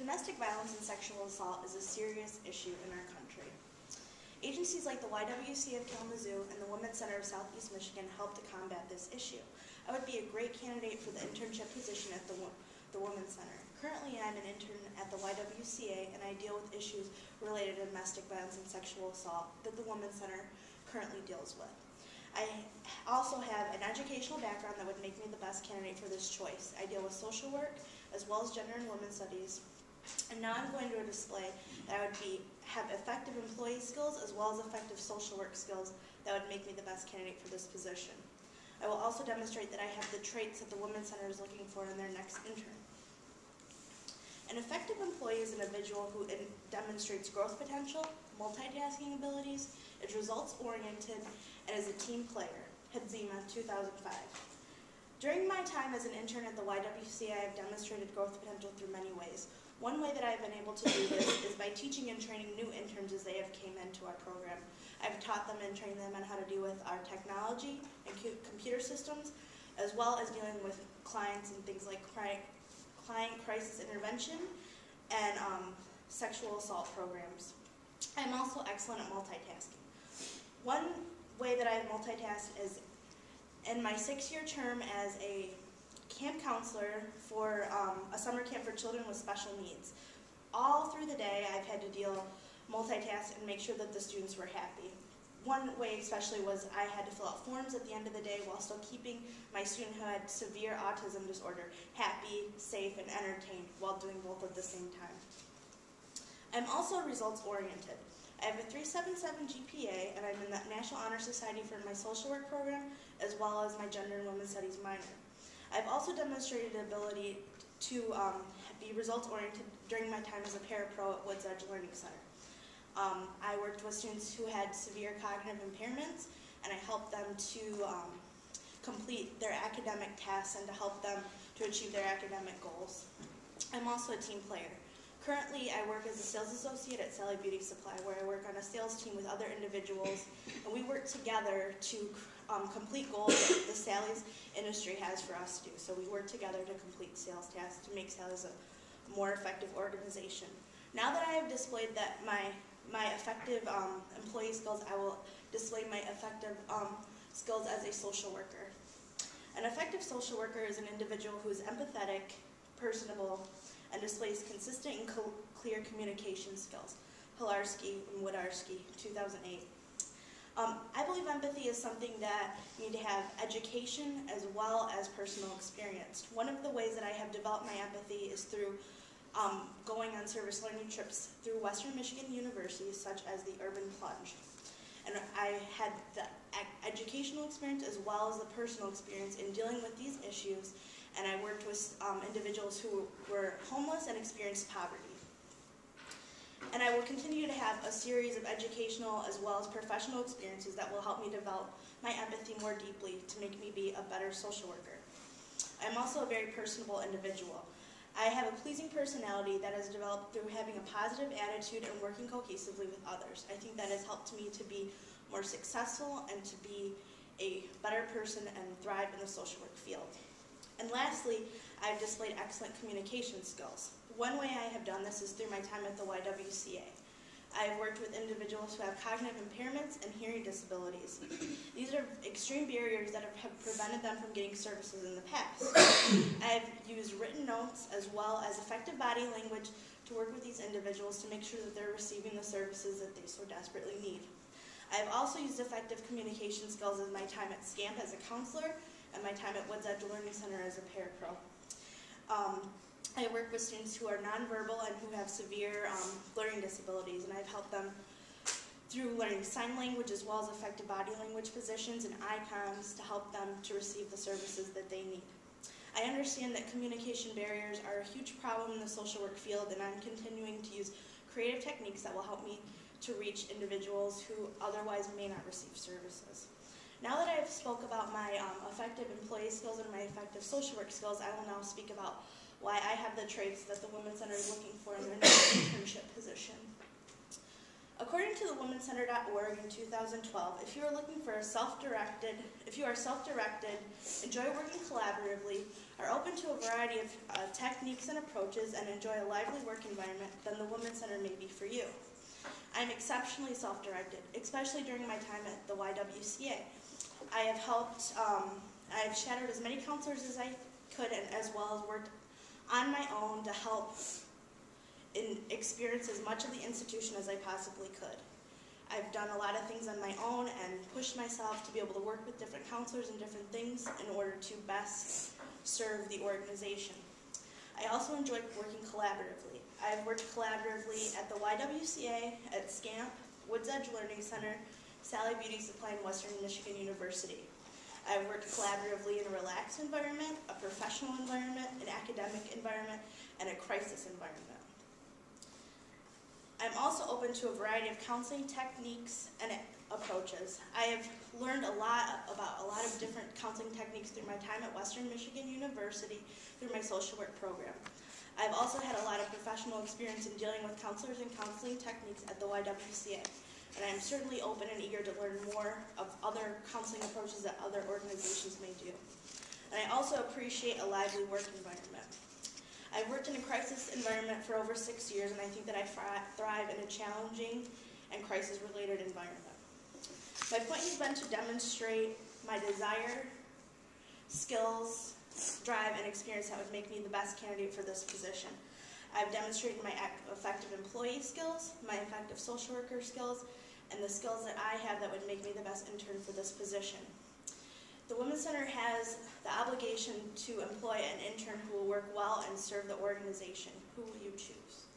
Domestic violence and sexual assault is a serious issue in our country. Agencies like the YWCA of Kalamazoo and the Women's Center of Southeast Michigan help to combat this issue. I would be a great candidate for the internship position at the Women's Center. Currently, I'm an intern at the YWCA, and I deal with issues related to domestic violence and sexual assault that the Women's Center currently deals with. I also have an educational background that would make me the best candidate for this choice. I deal with social work as well as gender and women's studies. And now I'm going to display that I would have effective employee skills as well as effective social work skills that would make me the best candidate for this position. I will also demonstrate that I have the traits that the Women's Center is looking for in their next intern. An effective employee is an individual who demonstrates growth potential, multitasking abilities, is results-oriented, and is a team player. Hedzima, 2005. During my time as an intern at the YWCA, I have demonstrated growth potential through many ways. One way that I've been able to do this is by teaching and training new interns as they have came into our program. I've taught them and trained them on how to deal with our technology and computer systems, as well as dealing with clients and things like client crisis intervention and sexual assault programs. I'm also excellent at multitasking. One way that I multitask is in my 6-year term as a camp counselor for a summer camp for children with special needs. All through the day, I've had to multitask and make sure that the students were happy. One way especially was I had to fill out forms at the end of the day while still keeping my student who had severe autism disorder happy, safe, and entertained while doing both at the same time. I'm also results-oriented. I have a 3.77 GPA, and I'm in the National Honor Society for my social work program, as well as my gender and women's studies minor. I've also demonstrated the ability to be results-oriented during my time as a parapro at Woods Edge Learning Center. I worked with students who had severe cognitive impairments, and I helped them to complete their academic tasks and to help them to achieve their academic goals. I'm also a team player. Currently, I work as a sales associate at Sally Beauty Supply, where I work on a sales team with other individuals, and we work together to complete goals that the Sally's industry has for us to do. So we work together to complete sales tasks to make Sally's a more effective organization. Now that I have displayed that my effective employee skills, I will display my effective skills as a social worker. An effective social worker is an individual who is empathetic, personable, and displays consistent and clear communication skills. Pilarski and Wodarski, 2008. I believe empathy is something that you need to have education as well as personal experience. One of the ways that I have developed my empathy is through going on service learning trips through Western Michigan universities such as the Urban Plunge. And I had the educational experience as well as the personal experience in dealing with these issues, and I worked with individuals who were homeless and experienced poverty. And I will continue to have a series of educational as well as professional experiences that will help me develop my empathy more deeply to make me be a better social worker. I'm also a very personable individual. I have a pleasing personality that has developed through having a positive attitude and working cohesively with others. I think that has helped me to be more successful and to be a better person and thrive in the social work field. And lastly, I've displayed excellent communication skills. One way I have done this is through my time at the YWCA. I've worked with individuals who have cognitive impairments and hearing disabilities. These are extreme barriers that have prevented them from getting services in the past. I've used written notes as well as effective body language to work with these individuals to make sure that they're receiving the services that they so desperately need. I've also used effective communication skills in my time at SCAMP as a counselor and my time at Woods Edge Learning Center as a parapro. I work with students who are nonverbal and who have severe learning disabilities, and I've helped them through learning sign language as well as effective body language positions and icons to help them to receive the services that they need. I understand that communication barriers are a huge problem in the social work field, and I'm continuing to use creative techniques that will help me to reach individuals who otherwise may not receive services. Now that I've spoke about my effective employee skills and my effective social work skills, I will now speak about why I have the traits that the Women's Center is looking for in their next internship position. According to the womencenter.org in 2012, if you are self-directed, enjoy working collaboratively, are open to a variety of techniques and approaches, and enjoy a lively work environment, then the Women's Center may be for you. I am exceptionally self-directed, especially during my time at the YWCA. I have shadowed as many counselors as I could, and as well as worked on my own to help experience as much of the institution as I possibly could. I've done a lot of things on my own and pushed myself to be able to work with different counselors and different things in order to best serve the organization. I also enjoy working collaboratively. I have worked collaboratively at the YWCA, at SCAMP, Woods Edge Learning Center, Sally Beauty Supply, and Western Michigan University. I have worked collaboratively in a relaxed environment, a professional environment, an academic environment, and a crisis environment. I'm also open to a variety of counseling techniques and approaches. I have learned about a lot of different counseling techniques through my time at Western Michigan University through my social work program. I've also had a lot of professional experience in dealing with counselors and counseling techniques at the YWCA, and I am certainly open and eager to learn more of other counseling approaches that other organizations may do. And I also appreciate a lively work environment. I've worked in a crisis environment for over 6 years, and I think that I thrive in a challenging and crisis-related environment. My point has been to demonstrate my desire, skills, drive, and experience that would make me the best candidate for this position. I've demonstrated my effective employee skills, my effective social worker skills, and the skills that I have that would make me the best intern for this position. The Women's Center has the obligation to employ an intern who will work well and serve the organization. Who will you choose?